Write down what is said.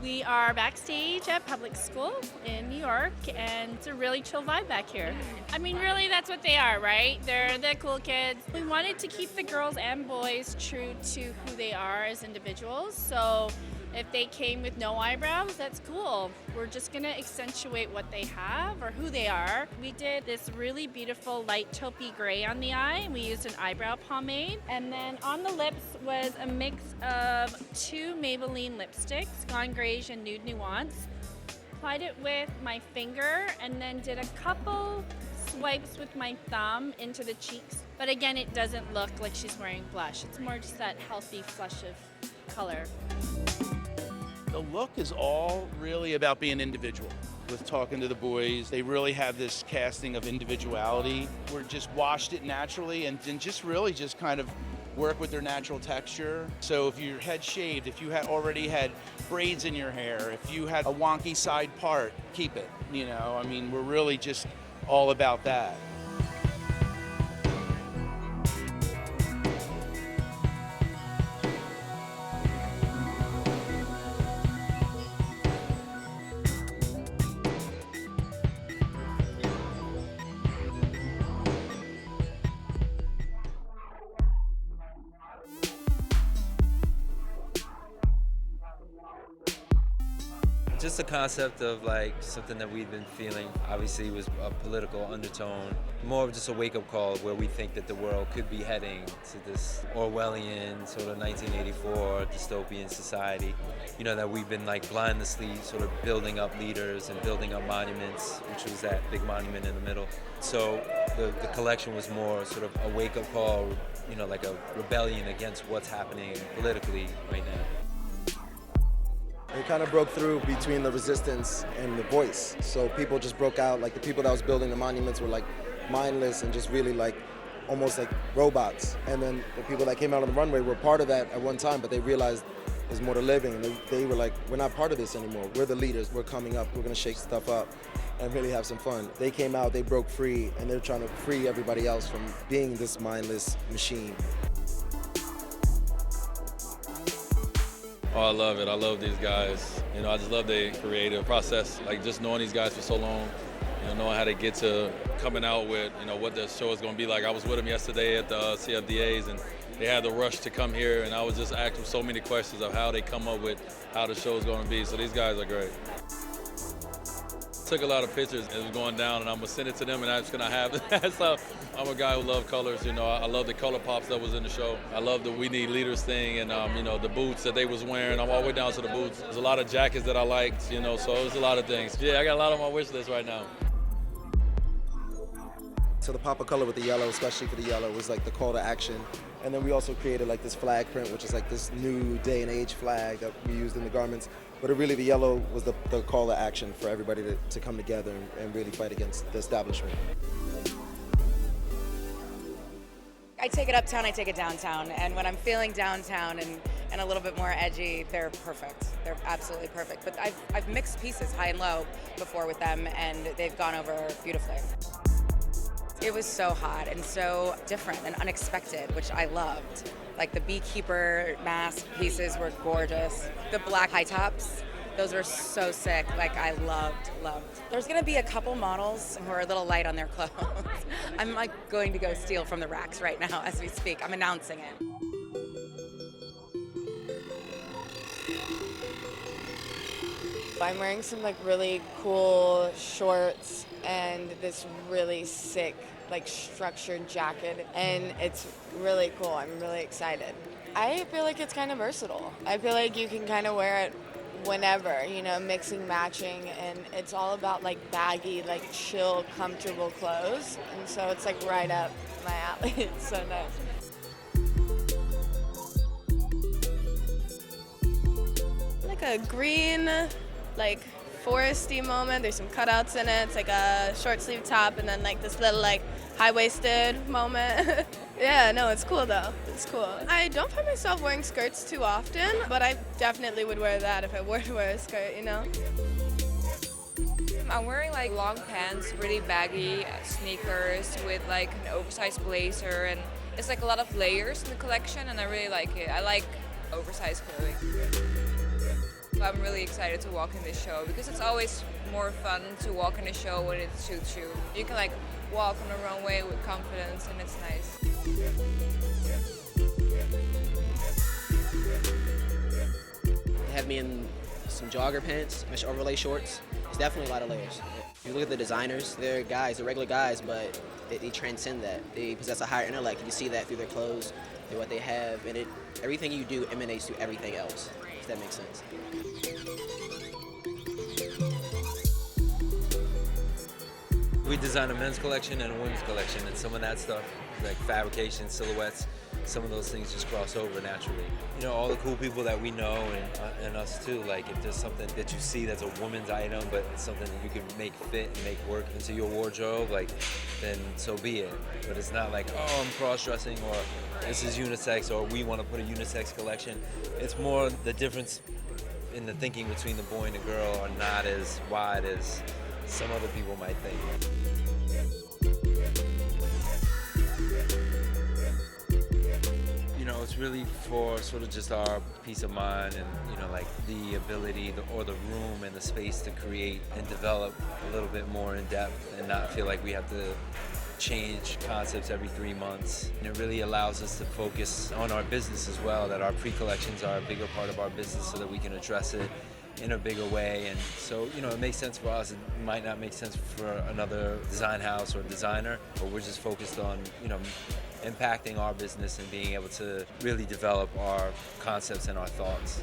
We are backstage at public school in New York, and it's a really chill vibe back here. I mean, really, that's what they are, right? They're the cool kids. We wanted to keep the girls and boys true to who they are as individuals, so if they came with no eyebrows, that's cool. We're just gonna accentuate what they have or who they are. We did this really beautiful light taupey gray on the eye, and we used an eyebrow pomade. And then on the lips was a mix of 2 Maybelline lipsticks, Gone Greige and Nude Nuance. Applied it with my finger and then did a couple swipes with my thumb into the cheeks. But again, it doesn't look like she's wearing blush. It's more just that healthy flush of color. The look is all really about being individual. With talking to the boys, they really have this casting of individuality. We're just washed it naturally and just really just kind of work with their natural texture. So if your head shaved, if you had already had braids in your hair, if you had a wonky side part, keep it. You know, I mean, we're really just all about that. Just the concept of like something that we've been feeling, obviously was a political undertone, more of just a wake-up call where we think that the world could be heading to this Orwellian sort of 1984 dystopian society. You know, that we've been like blindlessly sort of building up leaders and building up monuments, which was that big monument in the middle. So the collection was more sort of a wake-up call, you know, like a rebellion against what's happening politically right now. It kind of broke through between the resistance and the voice. So people just broke out, like the people that was building the monuments were like mindless and just really like almost like robots. And then the people that came out on the runway were part of that at one time, but they realized there's more to living. And they were like, we're not part of this anymore. We're the leaders, we're coming up, we're gonna shake stuff up and really have some fun. They came out, they broke free, and they're trying to free everybody else from being this mindless machine. Oh, I love it. I love these guys. You know, I just love the creative process. Like just knowing these guys for so long, you know, knowing how they get to coming out with, you know, what the show is going to be like. I was with them yesterday at the CFDAs, and they had the rush to come here, and I was just asking so many questions of how they come up with how the show is going to be. So these guys are great. Took a lot of pictures. It was going down, and I'm gonna send it to them, and I'm just gonna have it. So I'm a guy who loves colors. You know, I love the color pops that was in the show. I love the "We Need Leaders" thing, and you know, the boots that they was wearing. I'm all the way down to the boots. There's a lot of jackets that I liked. You know, so it was a lot of things. Yeah, I got a lot on my wish list right now. So the pop of color with the yellow, especially for the yellow, was like the call to action. And then we also created like this flag print, which is like this new day and age flag that we used in the garments. But really the yellow was the call to action for everybody to come together and really fight against the establishment. I take it uptown, I take it downtown. And when I'm feeling downtown and a little bit more edgy, they're perfect. They're absolutely perfect. But I've mixed pieces high and low before with them, and they've gone over beautifully. It was so hot and so different and unexpected, which I loved. Like the beekeeper mask pieces were gorgeous. The black high tops, those were so sick. Like I loved. There's gonna be a couple models who are a little light on their clothes. I'm like going to go steal from the racks right now as we speak. I'm announcing it. I'm wearing some like really cool shorts and this really sick like structured jacket, and it's really cool. I'm really excited. I feel like it's kind of versatile. I feel like you can kind of wear it whenever, you know, mixing, matching, and it's all about like baggy, like chill, comfortable clothes, and so it's like right up my alley. It's so nice. Like a green, like foresty moment. There's some cutouts in it. It's like a short sleeve top and then like this little like high-waisted moment. Yeah, no, it's cool though. It's cool. I don't find myself wearing skirts too often, but I definitely would wear that if I were to wear a skirt, you know? I'm wearing like long pants, really baggy sneakers with like an oversized blazer, and it's like a lot of layers in the collection, and I really like it. I like oversized clothing. So I'm really excited to walk in this show because it's always more fun to walk in a show when it suits you. You can like walk on the runway with confidence and it's nice. They have me in some jogger pants, mesh overlay shorts. It's definitely a lot of layers. If you look at the designers, they're guys, they're regular guys, but they transcend that. They possess a higher intellect. You can see that through their clothes, through what they have, and everything you do emanates to everything else, if that makes sense. We design a men's collection and a women's collection, and some of that stuff, like fabrication, silhouettes, some of those things just cross over naturally. You know, all the cool people that we know and us too, like if there's something that you see that's a woman's item, but it's something that you can make fit and make work into your wardrobe, like, then so be it. But it's not like, oh, I'm cross-dressing, or this is unisex, or we want to put a unisex collection. It's more the difference in the thinking between the boy and the girl are not as wide as some other people might think. You know, it's really for sort of just our peace of mind and, you know, like the ability or the room and the space to create and develop a little bit more in depth and not feel like we have to change concepts every 3 months. And it really allows us to focus on our business as well, that our pre-collections are a bigger part of our business so that we can address it in a bigger way. And so, you know, it makes sense for us. It might not make sense for another design house or designer, but we're just focused on, you know, impacting our business and being able to really develop our concepts and our thoughts.